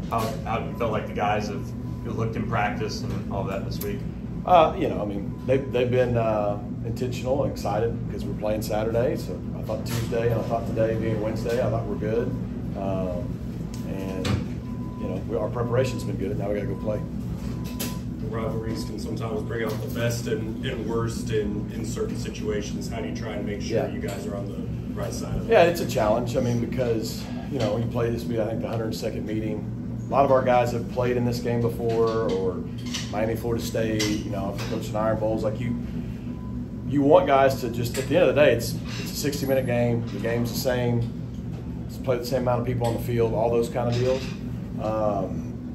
how you felt like the guys have looked in practice and all that this week? They've been intentional and excited because we're playing Saturday. So I thought Tuesday and I thought today being Wednesday, I thought we're good. Our preparation's been good. Now we got to go play. The rivalries can sometimes bring out the best and worst in certain situations. How do you try and make sure you guys are on the right side of it? Yeah, it's a challenge. Because when you play this, I think the 102nd meeting. A lot of our guys have played in this game before, or Miami, Florida State. I've coached in Iron Bowls. Like you want guys to just, at the end of the day, it's a 60-minute game. The game's the same. It's play the same amount of people on the field. All those kind of deals.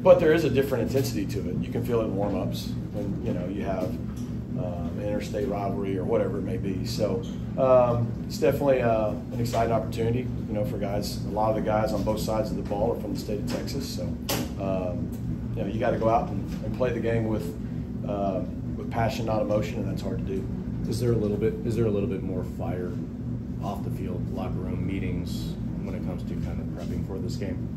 But there is a different intensity to it. You can feel it in warm-ups when you have an interstate rivalry or whatever it may be. So it's definitely an exciting opportunity, for guys. A lot of the guys on both sides of the ball are from the state of Texas. So you got to go out and play the game with passion, not emotion, and that's hard to do. Is there a little bit more fire off the field, locker room meetings when it comes to kind of prepping for this game?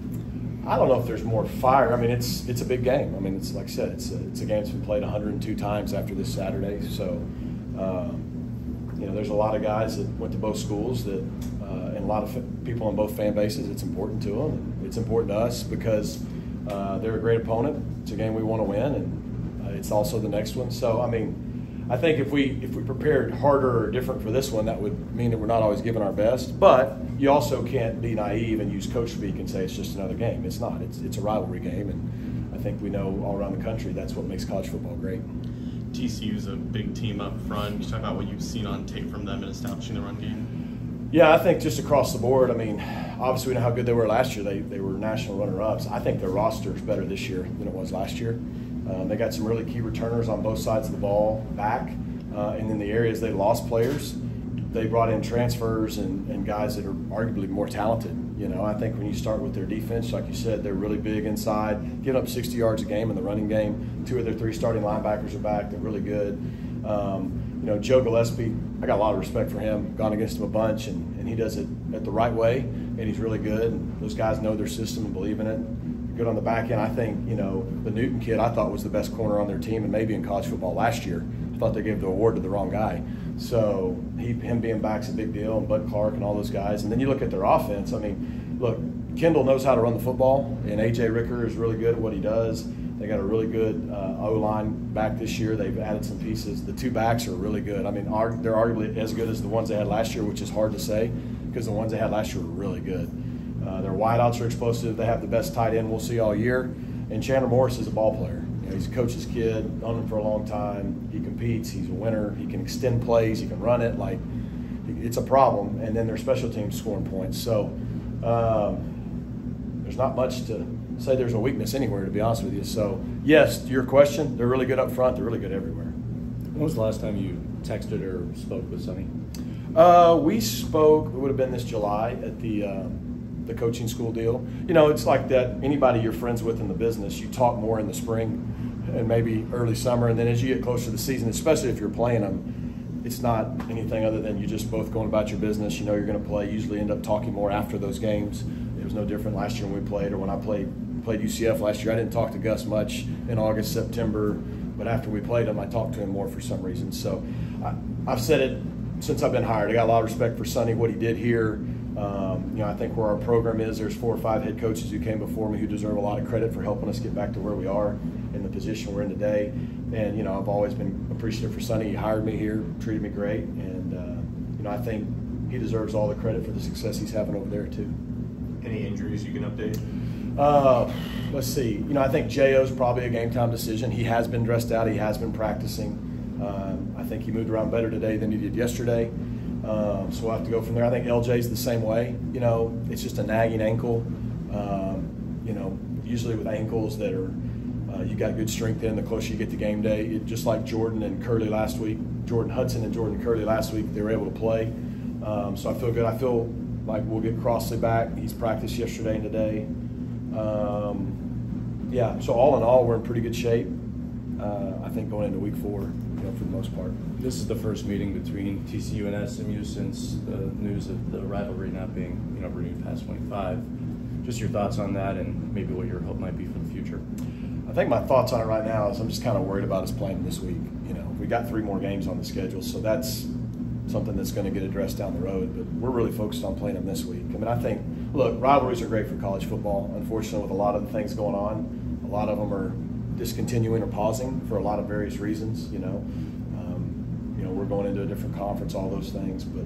I don't know if there's more fire. It's a big game. It's like I said, it's a game that's been played 102 times after this Saturday. So, there's a lot of guys that went to both schools that, and a lot of people on both fan bases. It's important to them. And it's important to us because they're a great opponent. It's a game we want to win, and it's also the next one. So, I think if we prepared harder or different for this one, that would mean that we're not always giving our best. But you also can't be naive and use coach speak and say it's just another game. It's not. It's a rivalry game, and I think we know all around the country that's what makes college football great. TCU's a big team up front. Can you talk about what you've seen on tape from them in establishing the run game? Yeah, I think just across the board. Obviously we know how good they were last year. They were national runner-ups. I think their roster is better this year than it was last year. They got some really key returners on both sides of the ball back, and in the areas they lost players, they brought in transfers and guys that are arguably more talented. I think when you start with their defense, like you said, they're really big inside, giving up 60 yards a game in the running game. 2 of their 3 starting linebackers are back. They're really good. Joe Gillespie, I got a lot of respect for him. Gone against him a bunch, and he does it at the right way, and he's really good. And those guys know their system and believe in it. Good on the back end. I think, the Newton kid I thought was the best corner on their team and maybe in college football last year. I thought they gave the award to the wrong guy. So him being back's a big deal, and Bud Clark and all those guys. And then you look at their offense. Look, Kendall knows how to run the football, and A.J. Ricker is really good at what he does. They got a really good O-line back this year. They've added some pieces. The 2 backs are really good. They're arguably as good as the ones they had last year, which is hard to say because the ones they had last year were really good. Their wideouts are explosive. They have the best tight end we'll see all year. And Chandler Morris is a ball player. He's a coach's kid, known him for a long time. He competes. He's a winner. He can extend plays. He can run it. It's a problem. And then their special teams scoring points. So there's not much to say there's a weakness anywhere, to be honest with you. So, yes, to your question, they're really good up front. They're really good everywhere. When was the last time you texted or spoke with Sonny? We spoke, it would have been this July at the coaching school deal. It's like that. Anybody you're friends with in the business, you talk more in the spring and maybe early summer, and then as you get closer to the season, especially if you're playing them, it's not anything other than you just both going about your business. You're going to play. Usually end up talking more after those games. It was no different last year when we played, or when I played UCF last year. I didn't talk to Gus much in August, September, but after we played him, I talked to him more for some reason. So I've said it since I've been hired. I got a lot of respect for Sonny, what he did here. I think where our program is, there's 4 or 5 head coaches who came before me who deserve a lot of credit for helping us get back to where we are in the position we're in today. And, I've always been appreciative for Sonny. He hired me here, treated me great, and, I think he deserves all the credit for the success he's having over there too. Any injuries you can update? Let's see. I think J.O.'s probably a game-time decision. He has been dressed out. He has been practicing. I think he moved around better today than he did yesterday. So we'll have to go from there. I think LJ's the same way. It's just a nagging ankle. Usually with ankles that are you got good strength in, the closer you get to game day. Just like Jordan and Curley last week, Jordan Hudson and Jordan Curley last week, they were able to play. So I feel good. I feel like we'll get Crossley back. He's practiced yesterday and today. So all in all, we're in pretty good shape. I think going into week 4, for the most part. This is the first meeting between TCU and SMU since the news of the rivalry not being, renewed past 25. just your thoughts on that and maybe what your hope might be for the future. I think my thoughts on it right now is I'm just kind of worried about us playing this week. You know, we got 3 more games on the schedule, so that's something that's going to get addressed down the road. But we're really focused on playing them this week. I mean, I think, look, rivalries are great for college football. Unfortunately, with a lot of the things going on, a lot of them are discontinuing or pausing for a lot of various reasons. We're going into a different conference, all those things. But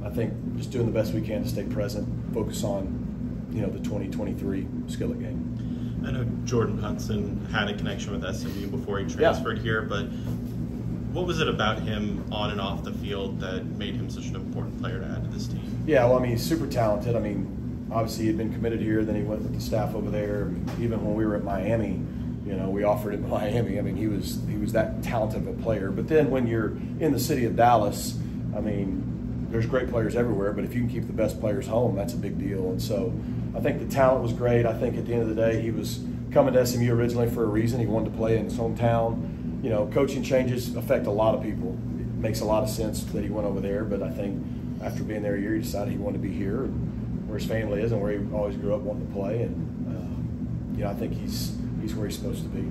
I think just doing the best we can to stay present, focus on, the 2023 Skillet game. I know Jordan Hudson had a connection with SMU before he transferred here, but what was it about him on and off the field that made him such an important player to add to this team? Yeah, well, he's super talented. Obviously he'd been committed here, then he went with the staff over there. Even when we were at Miami, we offered him Miami. He was that talented of a player. But then when you're in the city of Dallas, there's great players everywhere, but if you can keep the best players home, that's a big deal. And so I think the talent was great. I think at the end of the day, he was coming to SMU originally for a reason. He wanted to play in his hometown. Coaching changes affect a lot of people. It makes a lot of sense that he went over there, but I think after being there a year, he decided he wanted to be here, and where his family is and where he always grew up wanting to play. And I think he's where he's supposed to be.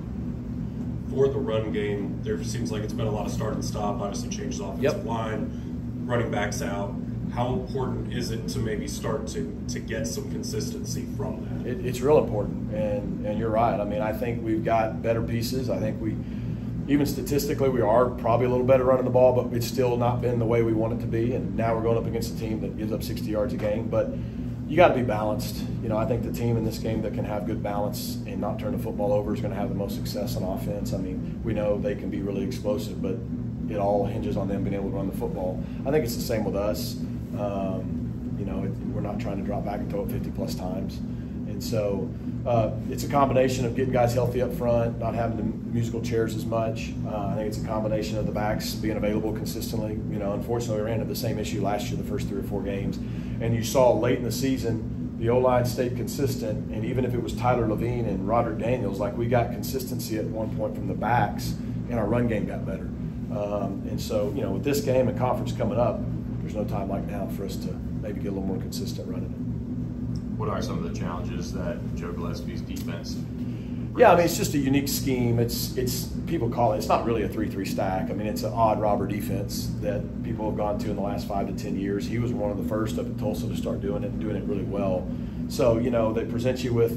For the run game, there seems like it's been a lot of start and stop, obviously changes offensive line, running backs out. How important is it to maybe start to get some consistency from that? It's real important, and you're right. I think we've got better pieces. I think even statistically, we are probably a little better running the ball, but it's still not been the way we want it to be. And now we're going up against a team that gives up 60 yards a game. But you got to be balanced. I think the team in this game that can have good balance and not turn the football over is going to have the most success on offense. We know they can be really explosive, but it all hinges on them being able to run the football. I think it's the same with us. We're not trying to drop back and throw it 50-plus times. And so it's a combination of getting guys healthy up front, not having the musical chairs as much. I think it's a combination of the backs being available consistently. Unfortunately, we ran into the same issue last year, the first 3 or 4 games. And you saw late in the season, the O-line stayed consistent. And even if it was Tyler Levine and Roderick Daniels, we got consistency at one point from the backs, and our run game got better. And so, with this game and conference coming up, there's no time like now for us to maybe get a little more consistent running it. What are some of the challenges that Joe Gillespie's defense? Yeah, it's just a unique scheme. It's people call it. It's not really a 3-3 stack. It's an odd robber defense that people have gone to in the last 5 to 10 years. He was one of the first up at Tulsa to start doing it and doing it really well. So they present you with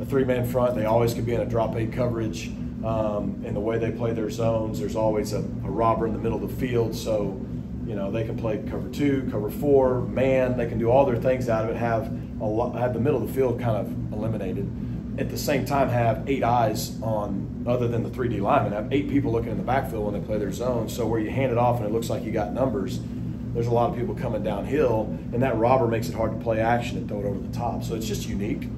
a 3-man front. They always could be in a drop 8 coverage. And the way they play their zones, there's always a robber in the middle of the field. So they can play cover 2, cover 4, man. They can do all their things out of it. Have the middle of the field kind of eliminated. At the same time, have 8 eyes on, other than the 3D linemen, have 8 people looking in the backfield when they play their zone. So where you hand it off and it looks like you got numbers, there's a lot of people coming downhill, and that robber makes it hard to play action and throw it over the top. So it's just unique.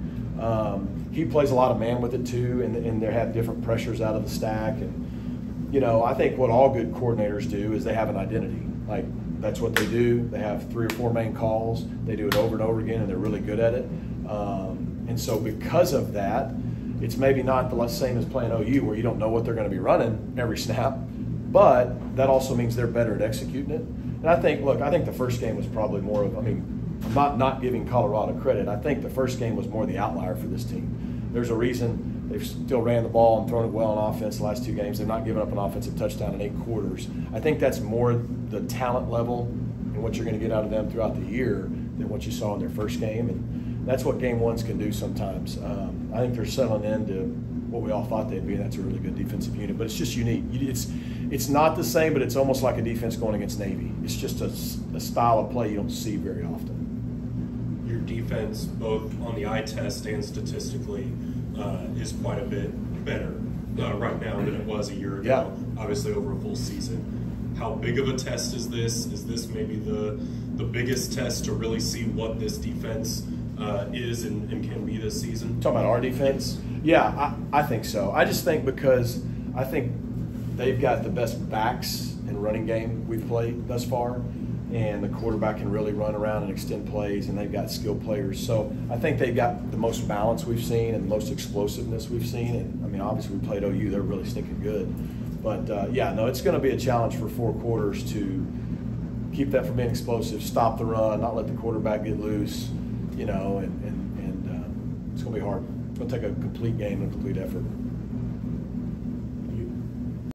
He plays a lot of man with it too, and they have different pressures out of the stack. And I think what all good coordinators do is they have an identity. That's what they do. They have 3 or 4 main calls. They do it over and over again, and they're really good at it. And so because of that, it's maybe not the same as playing OU where you don't know what they're going to be running every snap, but that also means they're better at executing it. And I think the first game was probably more of, I'm not giving Colorado credit. I think the first game was more the outlier for this team. There's a reason they've still ran the ball and thrown it well on offense the last 2 games. They've not given up an offensive touchdown in 8 quarters. I think that's more the talent level and what you're going to get out of them throughout the year than what you saw in their first game. And that's what game ones can do sometimes. I think they're settling into what we all thought they'd be, and that's a really good defensive unit. But it's just unique. It's not the same, but it's almost like a defense going against Navy. It's just a style of play you don't see very often. Your defense, both on the eye test and statistically, is quite a bit better right now than it was a year ago, obviously over a full season. How big of a test is this? Is this maybe the biggest test to really see what this defense is and can be this season? Talking about our defense? Yeah, I think so. I just think because I think they've got the best backs in running game we've played thus far, and the quarterback can really run around and extend plays, and they've got skilled players. So I think they've got the most balance we've seen and the most explosiveness we've seen. And obviously we played OU; they're really stinking good. But it's going to be a challenge for 4 quarters to keep that from being explosive, stop the run, not let the quarterback get loose, and It's going to be hard. It's going to take a complete game and a complete effort.